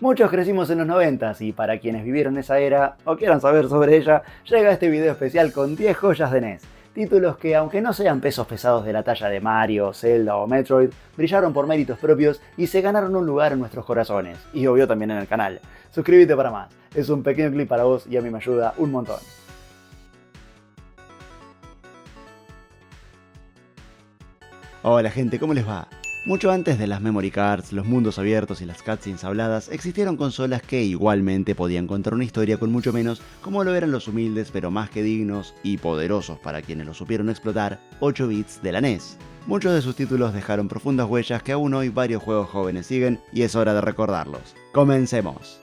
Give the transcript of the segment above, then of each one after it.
Muchos crecimos en los 90s y para quienes vivieron esa era o quieran saber sobre ella, llega este video especial con 10 joyas de NES. Títulos que, aunque no sean pesos pesados de la talla de Mario, Zelda o Metroid, brillaron por méritos propios y se ganaron un lugar en nuestros corazones, y obvio también en el canal. Suscríbete para más, es un pequeño clip para vos y a mí me ayuda un montón. Hola gente, ¿cómo les va? Mucho antes de las memory cards, los mundos abiertos y las cutscenes habladas, existieron consolas que igualmente podían contar una historia con mucho menos, como lo eran los humildes pero más que dignos y poderosos para quienes lo supieron explotar, 8 bits de la NES. Muchos de sus títulos dejaron profundas huellas que aún hoy varios juegos jóvenes siguen y es hora de recordarlos. ¡Comencemos!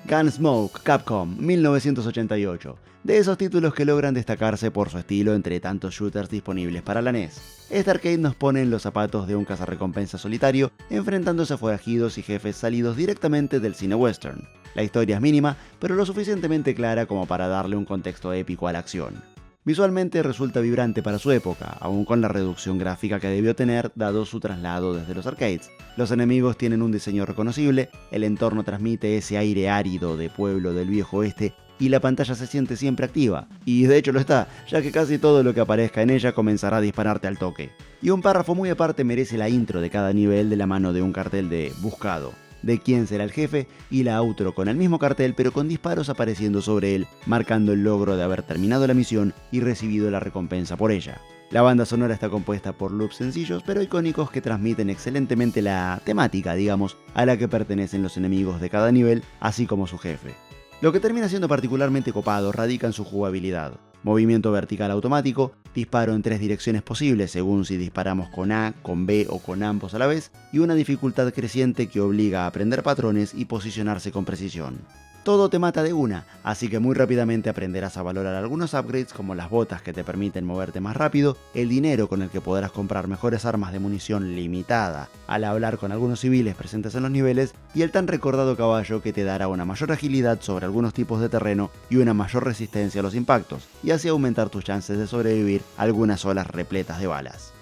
Gunsmoke, Capcom, 1988. De esos títulos que logran destacarse por su estilo entre tantos shooters disponibles para la NES. Este arcade nos pone en los zapatos de un cazarrecompensa solitario, enfrentándose a forajidos y jefes salidos directamente del cine western. La historia es mínima, pero lo suficientemente clara como para darle un contexto épico a la acción. Visualmente resulta vibrante para su época, aun con la reducción gráfica que debió tener dado su traslado desde los arcades. Los enemigos tienen un diseño reconocible, el entorno transmite ese aire árido de pueblo del viejo oeste y la pantalla se siente siempre activa, y de hecho lo está, ya que casi todo lo que aparezca en ella comenzará a dispararte al toque. Y un párrafo muy aparte merece la intro de cada nivel de la mano de un cartel de buscado, de quién será el jefe, y la outro con el mismo cartel pero con disparos apareciendo sobre él, marcando el logro de haber terminado la misión y recibido la recompensa por ella. La banda sonora está compuesta por loops sencillos pero icónicos que transmiten excelentemente la temática, digamos, a la que pertenecen los enemigos de cada nivel, así como su jefe. Lo que termina siendo particularmente copado radica en su jugabilidad. Movimiento vertical automático, disparo en 3 direcciones posibles según si disparamos con A, con B o con ambos a la vez, y una dificultad creciente que obliga a aprender patrones y posicionarse con precisión. Todo te mata de una, así que muy rápidamente aprenderás a valorar algunos upgrades como las botas que te permiten moverte más rápido, el dinero con el que podrás comprar mejores armas de munición limitada al hablar con algunos civiles presentes en los niveles, y el tan recordado caballo que te dará una mayor agilidad sobre algunos tipos de terreno y una mayor resistencia a los impactos, y así aumentar tus chances de sobrevivir a algunas olas repletas de balas.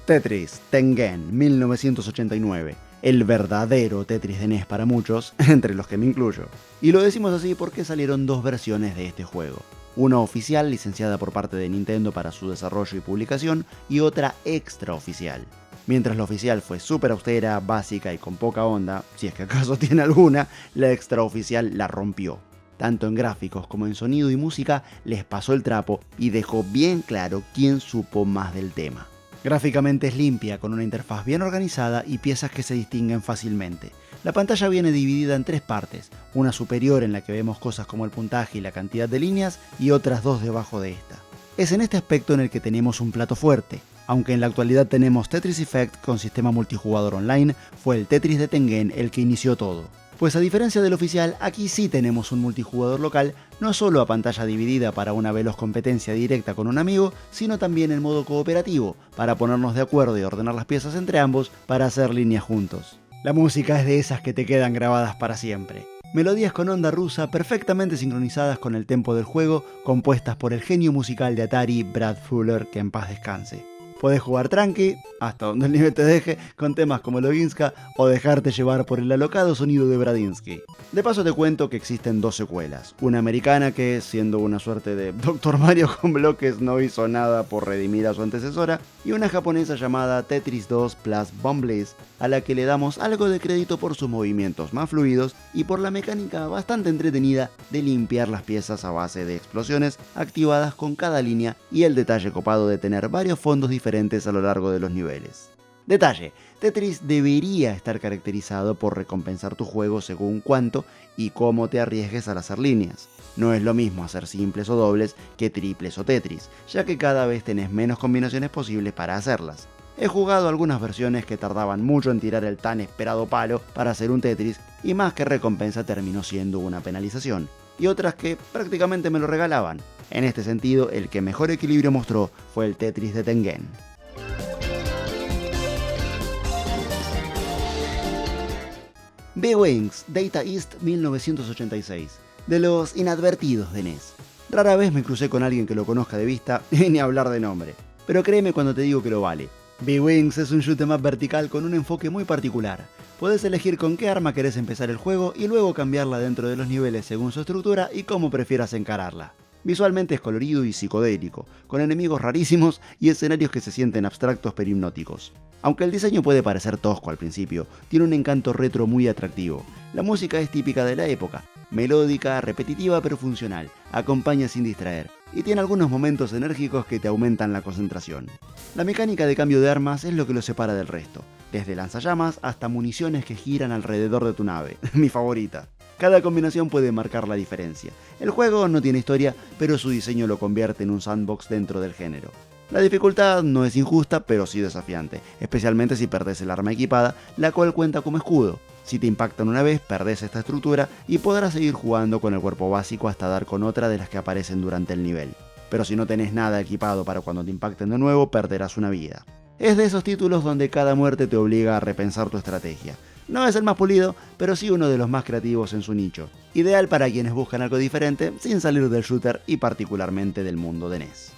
Tetris Tengen 1989, el verdadero Tetris de NES para muchos, entre los que me incluyo. Y lo decimos así porque salieron 2 versiones de este juego. Una oficial licenciada por parte de Nintendo para su desarrollo y publicación, y otra extraoficial. Mientras la oficial fue súper austera, básica y con poca onda, si es que acaso tiene alguna, la extraoficial la rompió. Tanto en gráficos como en sonido y música les pasó el trapo y dejó bien claro quién supo más del tema. Gráficamente es limpia, con una interfaz bien organizada y piezas que se distinguen fácilmente. La pantalla viene dividida en 3 partes, una superior en la que vemos cosas como el puntaje y la cantidad de líneas, y otras 2 debajo de esta. Es en este aspecto en el que tenemos un plato fuerte. Aunque en la actualidad tenemos Tetris Effect con sistema multijugador online, fue el Tetris de Tengen el que inició todo. Pues a diferencia del oficial, aquí sí tenemos un multijugador local, no solo a pantalla dividida para una veloz competencia directa con un amigo, sino también en modo cooperativo, para ponernos de acuerdo y ordenar las piezas entre ambos para hacer líneas juntos. La música es de esas que te quedan grabadas para siempre. Melodías con onda rusa perfectamente sincronizadas con el tempo del juego, compuestas por el genio musical de Atari, Brad Fuller, que en paz descanse. Podés jugar tranqui, hasta donde el nivel te deje, con temas como Loginska, o dejarte llevar por el alocado sonido de Bradinsky. De paso te cuento que existen 2 secuelas, una americana que, siendo una suerte de Dr. Mario con bloques, no hizo nada por redimir a su antecesora, y una japonesa llamada Tetris 2 Plus Bombliss, a la que le damos algo de crédito por sus movimientos más fluidos y por la mecánica bastante entretenida de limpiar las piezas a base de explosiones activadas con cada línea, y el detalle copado de tener varios fondos diferentes a lo largo de los niveles. Detalle: Tetris debería estar caracterizado por recompensar tu juego según cuánto y cómo te arriesgues al hacer líneas. No es lo mismo hacer simples o dobles que triples o Tetris, ya que cada vez tenés menos combinaciones posibles para hacerlas. He jugado algunas versiones que tardaban mucho en tirar el tan esperado palo para hacer un Tetris, y más que recompensa terminó siendo una penalización, y otras que prácticamente me lo regalaban. En este sentido, el que mejor equilibrio mostró fue el Tetris de Tengen. B-Wings Data East 1986, de los inadvertidos de NES. Rara vez me crucé con alguien que lo conozca de vista y ni hablar de nombre, pero créeme cuando te digo que lo vale. V-Wings es un shoot 'em up vertical con un enfoque muy particular. Puedes elegir con qué arma querés empezar el juego y luego cambiarla dentro de los niveles según su estructura y cómo prefieras encararla. Visualmente es colorido y psicodélico, con enemigos rarísimos y escenarios que se sienten abstractos pero hipnóticos. Aunque el diseño puede parecer tosco al principio, tiene un encanto retro muy atractivo. La música es típica de la época, melódica, repetitiva pero funcional, acompaña sin distraer, y tiene algunos momentos enérgicos que te aumentan la concentración. La mecánica de cambio de armas es lo que lo separa del resto, desde lanzallamas hasta municiones que giran alrededor de tu nave, mi favorita. Cada combinación puede marcar la diferencia. El juego no tiene historia, pero su diseño lo convierte en un sandbox dentro del género. La dificultad no es injusta, pero sí desafiante, especialmente si perdés el arma equipada, la cual cuenta como escudo. Si te impactan una vez, perdés esta estructura y podrás seguir jugando con el cuerpo básico hasta dar con otra de las que aparecen durante el nivel. Pero si no tenés nada equipado para cuando te impacten de nuevo, perderás una vida. Es de esos títulos donde cada muerte te obliga a repensar tu estrategia. No es el más pulido, pero sí uno de los más creativos en su nicho. Ideal para quienes buscan algo diferente sin salir del shooter y particularmente del mundo de NES.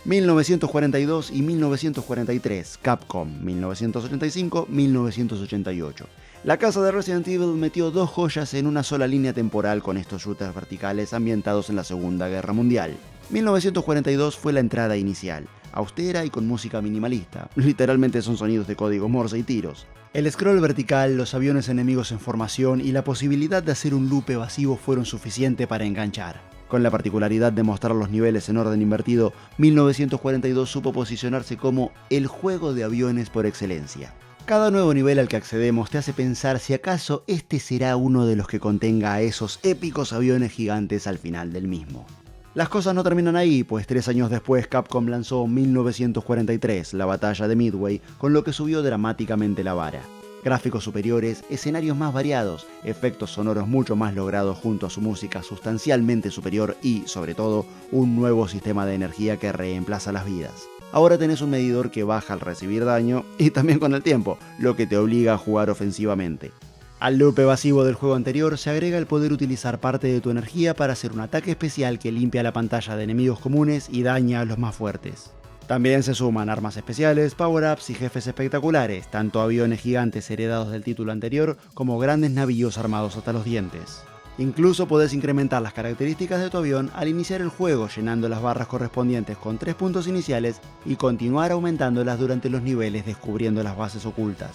...1942 y 1943, Capcom, 1985-1988. La casa de Resident Evil metió dos joyas en una sola línea temporal con estos shooters verticales ambientados en la Segunda Guerra Mundial. 1942 fue la entrada inicial, austera y con música minimalista, literalmente son sonidos de código Morse y tiros. El scroll vertical, los aviones enemigos en formación y la posibilidad de hacer un loop evasivo fueron suficiente para enganchar. Con la particularidad de mostrar los niveles en orden invertido, 1942 supo posicionarse como el juego de aviones por excelencia. Cada nuevo nivel al que accedemos te hace pensar si acaso este será uno de los que contenga a esos épicos aviones gigantes al final del mismo. Las cosas no terminan ahí, pues 3 años después Capcom lanzó 1943, la batalla de Midway, con lo que subió dramáticamente la vara. Gráficos superiores, escenarios más variados, efectos sonoros mucho más logrados junto a su música sustancialmente superior y, sobre todo, un nuevo sistema de energía que reemplaza las vidas. Ahora tenés un medidor que baja al recibir daño y también con el tiempo, lo que te obliga a jugar ofensivamente. Al loop evasivo del juego anterior se agrega el poder utilizar parte de tu energía para hacer un ataque especial que limpia la pantalla de enemigos comunes y daña a los más fuertes. También se suman armas especiales, power-ups y jefes espectaculares, tanto aviones gigantes heredados del título anterior como grandes navíos armados hasta los dientes. Incluso podés incrementar las características de tu avión al iniciar el juego llenando las barras correspondientes con 3 puntos iniciales y continuar aumentándolas durante los niveles descubriendo las bases ocultas.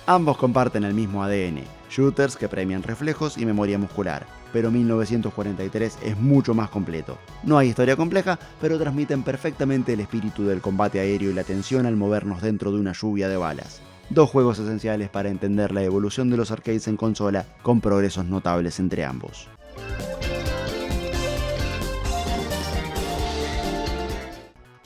Ambos comparten el mismo ADN, shooters que premian reflejos y memoria muscular, pero 1943 es mucho más completo. No hay historia compleja, pero transmiten perfectamente el espíritu del combate aéreo y la tensión al movernos dentro de una lluvia de balas. Dos juegos esenciales para entender la evolución de los arcades en consola, con progresos notables entre ambos.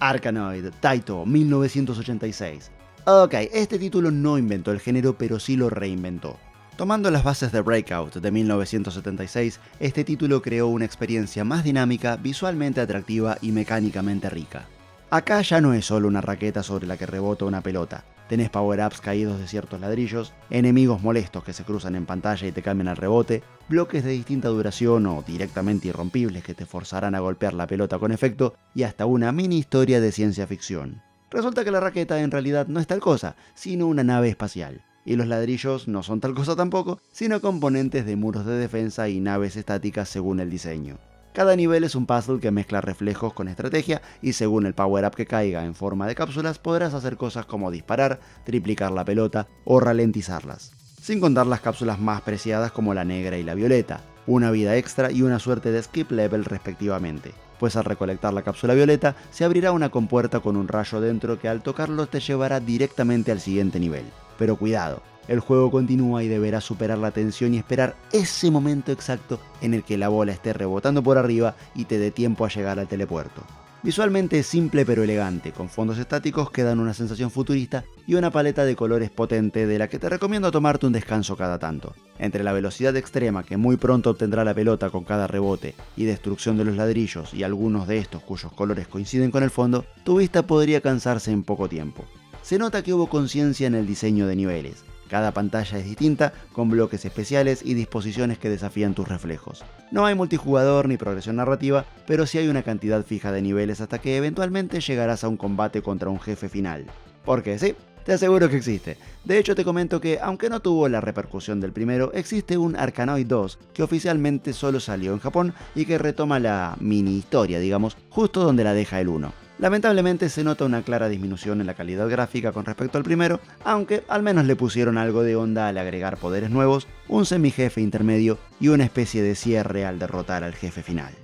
Arkanoid, Taito, 1986. Ok, este título no inventó el género, pero sí lo reinventó. Tomando las bases de Breakout de 1976, este título creó una experiencia más dinámica, visualmente atractiva y mecánicamente rica. Acá ya no es solo una raqueta sobre la que rebota una pelota. Tenés power-ups caídos de ciertos ladrillos, enemigos molestos que se cruzan en pantalla y te cambian al rebote, bloques de distinta duración o directamente irrompibles que te forzarán a golpear la pelota con efecto y hasta una mini historia de ciencia ficción. Resulta que la raqueta en realidad no es tal cosa, sino una nave espacial. Y los ladrillos no son tal cosa tampoco, sino componentes de muros de defensa y naves estáticas según el diseño. Cada nivel es un puzzle que mezcla reflejos con estrategia y según el power-up que caiga en forma de cápsulas podrás hacer cosas como disparar, triplicar la pelota o ralentizarlas. Sin contar las cápsulas más preciadas como la negra y la violeta, una vida extra y una suerte de skip level respectivamente. Pues al recolectar la cápsula violeta se abrirá una compuerta con un rayo dentro que al tocarlo te llevará directamente al siguiente nivel. Pero cuidado, el juego continúa y deberás superar la tensión y esperar ese momento exacto en el que la bola esté rebotando por arriba y te dé tiempo a llegar al telepuerto. Visualmente es simple pero elegante, con fondos estáticos que dan una sensación futurista y una paleta de colores potente de la que te recomiendo tomarte un descanso cada tanto. Entre la velocidad extrema que muy pronto obtendrá la pelota con cada rebote y destrucción de los ladrillos y algunos de estos cuyos colores coinciden con el fondo, tu vista podría cansarse en poco tiempo. Se nota que hubo conciencia en el diseño de niveles. Cada pantalla es distinta, con bloques especiales y disposiciones que desafían tus reflejos. No hay multijugador ni progresión narrativa, pero sí hay una cantidad fija de niveles hasta que eventualmente llegarás a un combate contra un jefe final. Porque sí, te aseguro que existe. De hecho, te comento que, aunque no tuvo la repercusión del primero, existe un Arkanoid 2 que oficialmente solo salió en Japón y que retoma la mini historia, digamos, justo donde la deja el 1. Lamentablemente se nota una clara disminución en la calidad gráfica con respecto al primero, aunque al menos le pusieron algo de onda al agregar poderes nuevos, un semijefe intermedio y una especie de cierre al derrotar al jefe final.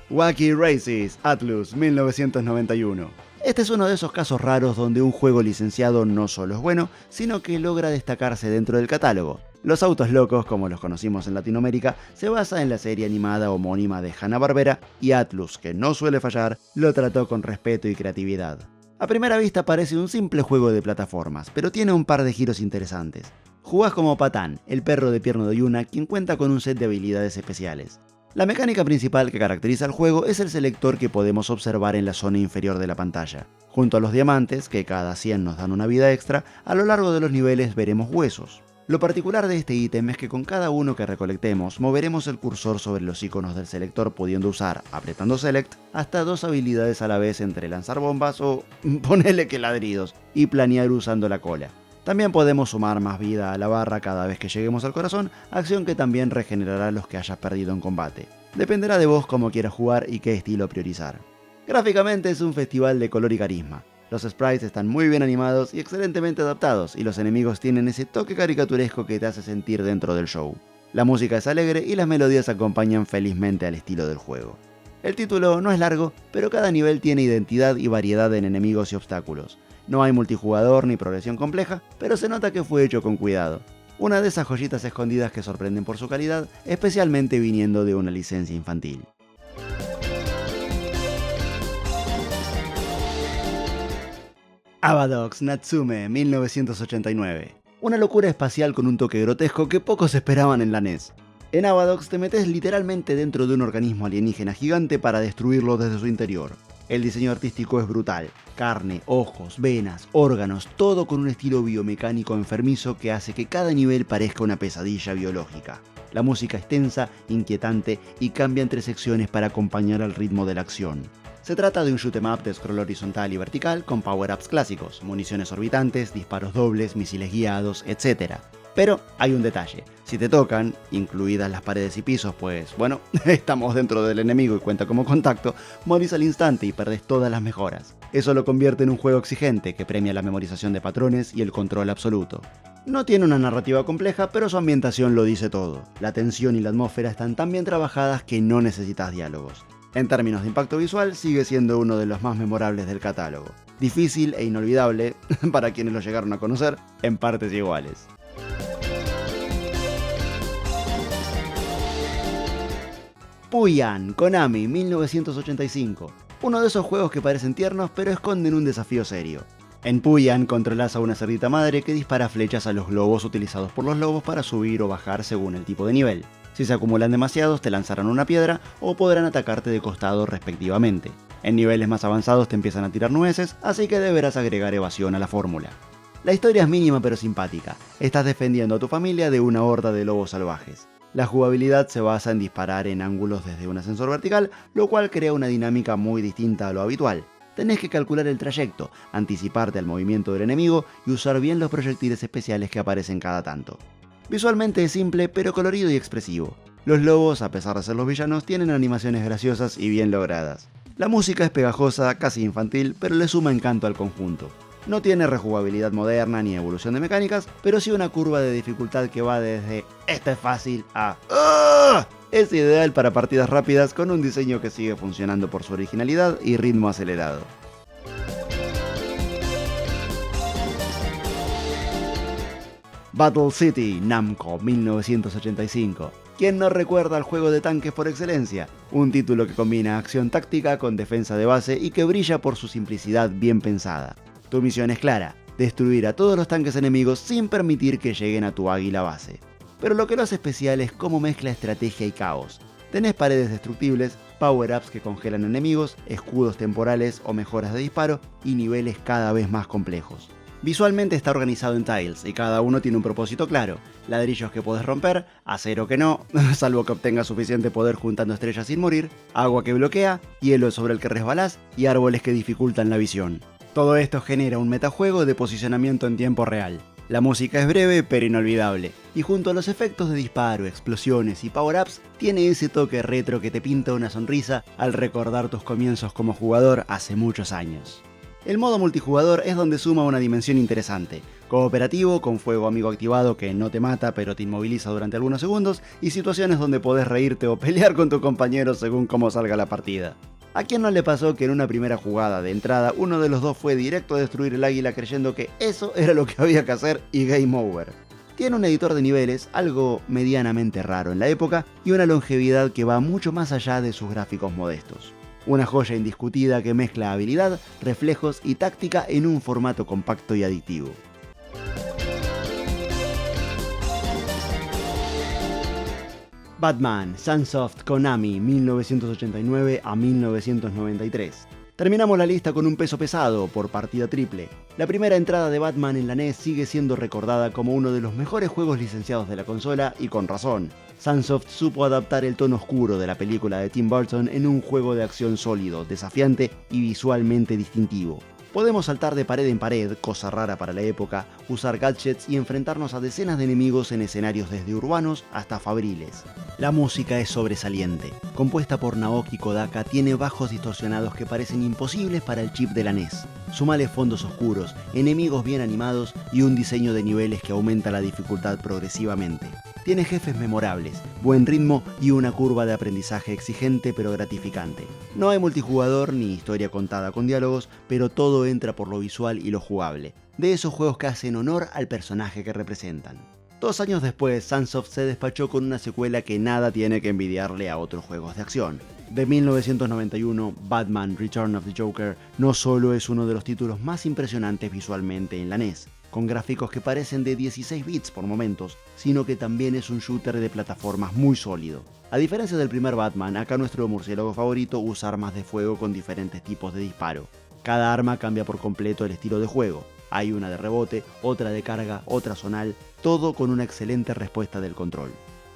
Wacky Races, Atlus, 1991. Este es uno de esos casos raros donde un juego licenciado no solo es bueno, sino que logra destacarse dentro del catálogo. Los autos locos, como los conocimos en Latinoamérica, se basa en la serie animada homónima de Hanna-Barbera y Atlus, que no suele fallar, lo trató con respeto y creatividad. A primera vista parece un simple juego de plataformas, pero tiene un par de giros interesantes. Jugás como Patán, el perro de pierno de Yuna, quien cuenta con un set de habilidades especiales. La mecánica principal que caracteriza al juego es el selector que podemos observar en la zona inferior de la pantalla. Junto a los diamantes, que cada 100 nos dan una vida extra, a lo largo de los niveles veremos huesos. Lo particular de este ítem es que con cada uno que recolectemos, moveremos el cursor sobre los iconos del selector pudiendo usar, apretando Select, hasta 2 habilidades a la vez entre lanzar bombas o ponerle que ladridos, y planear usando la cola. También podemos sumar más vida a la barra cada vez que lleguemos al corazón, acción que también regenerará los que hayas perdido en combate. Dependerá de vos cómo quieras jugar y qué estilo priorizar. Gráficamente es un festival de color y carisma. Los sprites están muy bien animados y excelentemente adaptados, y los enemigos tienen ese toque caricaturesco que te hace sentir dentro del show. La música es alegre y las melodías acompañan felizmente al estilo del juego. El título no es largo, pero cada nivel tiene identidad y variedad en enemigos y obstáculos. No hay multijugador ni progresión compleja, pero se nota que fue hecho con cuidado. Una de esas joyitas escondidas que sorprenden por su calidad, especialmente viniendo de una licencia infantil. Avadox Natsume, 1989. Una locura espacial con un toque grotesco que pocos esperaban en la NES. En Avadox te metes literalmente dentro de un organismo alienígena gigante para destruirlo desde su interior. El diseño artístico es brutal. Carne, ojos, venas, órganos, todo con un estilo biomecánico enfermizo que hace que cada nivel parezca una pesadilla biológica. La música es tensa, inquietante y cambia entre secciones para acompañar al ritmo de la acción. Se trata de un shoot 'em up de scroll horizontal y vertical con power-ups clásicos, municiones orbitantes, disparos dobles, misiles guiados, etc. Pero hay un detalle, si te tocan, incluidas las paredes y pisos, pues bueno, estamos dentro del enemigo y cuenta como contacto, morís al instante y perdés todas las mejoras. Eso lo convierte en un juego exigente que premia la memorización de patrones y el control absoluto. No tiene una narrativa compleja, pero su ambientación lo dice todo. La tensión y la atmósfera están tan bien trabajadas que no necesitas diálogos. En términos de impacto visual, sigue siendo uno de los más memorables del catálogo. Difícil e inolvidable, para quienes lo llegaron a conocer, en partes iguales. Puyan, Konami, 1985. Uno de esos juegos que parecen tiernos pero esconden un desafío serio. En Puyan controlas a una cerdita madre que dispara flechas a los globos utilizados por los lobos para subir o bajar según el tipo de nivel. Si se acumulan demasiados te lanzarán una piedra o podrán atacarte de costado respectivamente. En niveles más avanzados te empiezan a tirar nueces, así que deberás agregar evasión a la fórmula. La historia es mínima pero simpática. Estás defendiendo a tu familia de una horda de lobos salvajes. La jugabilidad se basa en disparar en ángulos desde un ascensor vertical, lo cual crea una dinámica muy distinta a lo habitual. Tenés que calcular el trayecto, anticiparte al movimiento del enemigo y usar bien los proyectiles especiales que aparecen cada tanto. Visualmente es simple, pero colorido y expresivo. Los lobos, a pesar de ser los villanos, tienen animaciones graciosas y bien logradas. La música es pegajosa, casi infantil, pero le suma encanto al conjunto. No tiene rejugabilidad moderna ni evolución de mecánicas, pero sí una curva de dificultad que va desde "esto es fácil" a "¡ah!". Es ideal para partidas rápidas con un diseño que sigue funcionando por su originalidad y ritmo acelerado. Battle City, Namco, 1985. ¿Quién no recuerda el juego de tanques por excelencia? Un título que combina acción táctica con defensa de base y que brilla por su simplicidad bien pensada. Tu misión es clara, destruir a todos los tanques enemigos sin permitir que lleguen a tu águila base. Pero lo que lo hace especial es cómo mezcla estrategia y caos. Tenés paredes destructibles, power-ups que congelan enemigos, escudos temporales o mejoras de disparo y niveles cada vez más complejos. Visualmente está organizado en tiles y cada uno tiene un propósito claro: ladrillos que podés romper, acero que no, salvo que obtengas suficiente poder juntando estrellas sin morir, agua que bloquea, hielo sobre el que resbalás y árboles que dificultan la visión. Todo esto genera un metajuego de posicionamiento en tiempo real. La música es breve pero inolvidable, y junto a los efectos de disparo, explosiones y power-ups, tiene ese toque retro que te pinta una sonrisa al recordar tus comienzos como jugador hace muchos años. El modo multijugador es donde suma una dimensión interesante: cooperativo, con fuego amigo activado que no te mata pero te inmoviliza durante algunos segundos, y situaciones donde podés reírte o pelear con tu compañero según cómo salga la partida. ¿A quién no le pasó que en una primera jugada de entrada uno de los dos fue directo a destruir el águila creyendo que eso era lo que había que hacer y game over? Tiene un editor de niveles, algo medianamente raro en la época, y una longevidad que va mucho más allá de sus gráficos modestos. Una joya indiscutida que mezcla habilidad, reflejos y táctica en un formato compacto y adictivo. Batman, Sunsoft Konami, 1989 a 1993. Terminamos la lista con un peso pesado por partida triple. La primera entrada de Batman en la NES sigue siendo recordada como uno de los mejores juegos licenciados de la consola, y con razón. Sunsoft supo adaptar el tono oscuro de la película de Tim Burton en un juego de acción sólido, desafiante y visualmente distintivo. Podemos saltar de pared en pared, cosa rara para la época, usar gadgets y enfrentarnos a decenas de enemigos en escenarios desde urbanos hasta fabriles. La música es sobresaliente. Compuesta por Naoki Kodaka, tiene bajos distorsionados que parecen imposibles para el chip de la NES. Sumale fondos oscuros, enemigos bien animados y un diseño de niveles que aumenta la dificultad progresivamente. Tiene jefes memorables, buen ritmo y una curva de aprendizaje exigente pero gratificante. No hay multijugador ni historia contada con diálogos, pero todo entra por lo visual y lo jugable. De esos juegos que hacen honor al personaje que representan. 2 años después, Sunsoft se despachó con una secuela que nada tiene que envidiarle a otros juegos de acción. De 1991, Batman Return of the Joker no solo es uno de los títulos más impresionantes visualmente en la NES, con gráficos que parecen de 16 bits por momentos, sino que también es un shooter de plataformas muy sólido. A diferencia del primer Batman, acá nuestro murciélago favorito usa armas de fuego con diferentes tipos de disparo. Cada arma cambia por completo el estilo de juego. Hay una de rebote, otra de carga, otra zonal, todo con una excelente respuesta del control.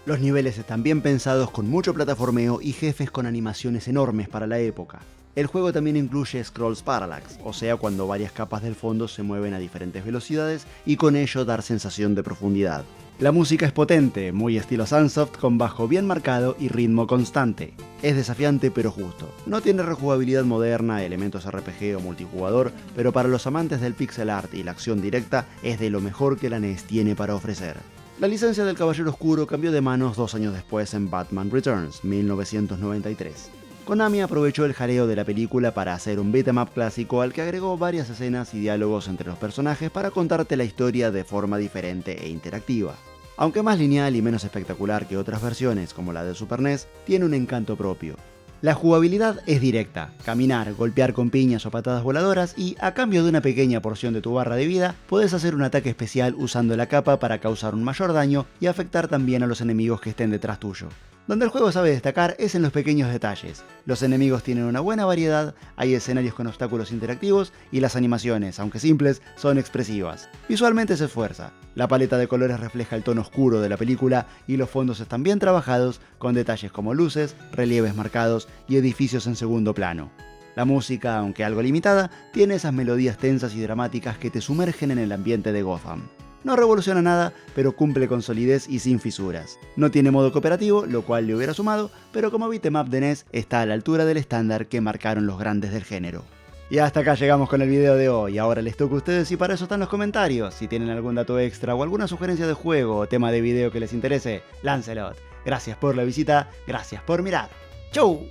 Los niveles están bien pensados, con mucho plataformeo y jefes con animaciones enormes para la época. El juego también incluye Scrolls Parallax, o sea, cuando varias capas del fondo se mueven a diferentes velocidades y con ello dar sensación de profundidad. La música es potente, muy estilo Sunsoft, con bajo bien marcado y ritmo constante. Es desafiante pero justo. No tiene rejugabilidad moderna, elementos RPG o multijugador, pero para los amantes del pixel art y la acción directa es de lo mejor que la NES tiene para ofrecer. La licencia del Caballero Oscuro cambió de manos 2 años después en Batman Returns, 1993. Konami aprovechó el jaleo de la película para hacer un beat'em up clásico al que agregó varias escenas y diálogos entre los personajes para contarte la historia de forma diferente e interactiva. Aunque más lineal y menos espectacular que otras versiones como la de Super NES, tiene un encanto propio. La jugabilidad es directa: caminar, golpear con piñas o patadas voladoras y, a cambio de una pequeña porción de tu barra de vida, puedes hacer un ataque especial usando la capa para causar un mayor daño y afectar también a los enemigos que estén detrás tuyo. Donde el juego sabe destacar es en los pequeños detalles. Los enemigos tienen una buena variedad, hay escenarios con obstáculos interactivos y las animaciones, aunque simples, son expresivas. Visualmente se esfuerza. La paleta de colores refleja el tono oscuro de la película y los fondos están bien trabajados, con detalles como luces, relieves marcados y edificios en segundo plano. La música, aunque algo limitada, tiene esas melodías tensas y dramáticas que te sumergen en el ambiente de Gotham. No revoluciona nada, pero cumple con solidez y sin fisuras. No tiene modo cooperativo, lo cual le hubiera sumado, pero como beat'em up de NES está a la altura del estándar que marcaron los grandes del género. Y hasta acá llegamos con el video de hoy. Ahora les toca a ustedes y para eso están los comentarios. Si tienen algún dato extra o alguna sugerencia de juego o tema de video que les interese, láncelot. Gracias por la visita, gracias por mirar. ¡Chau!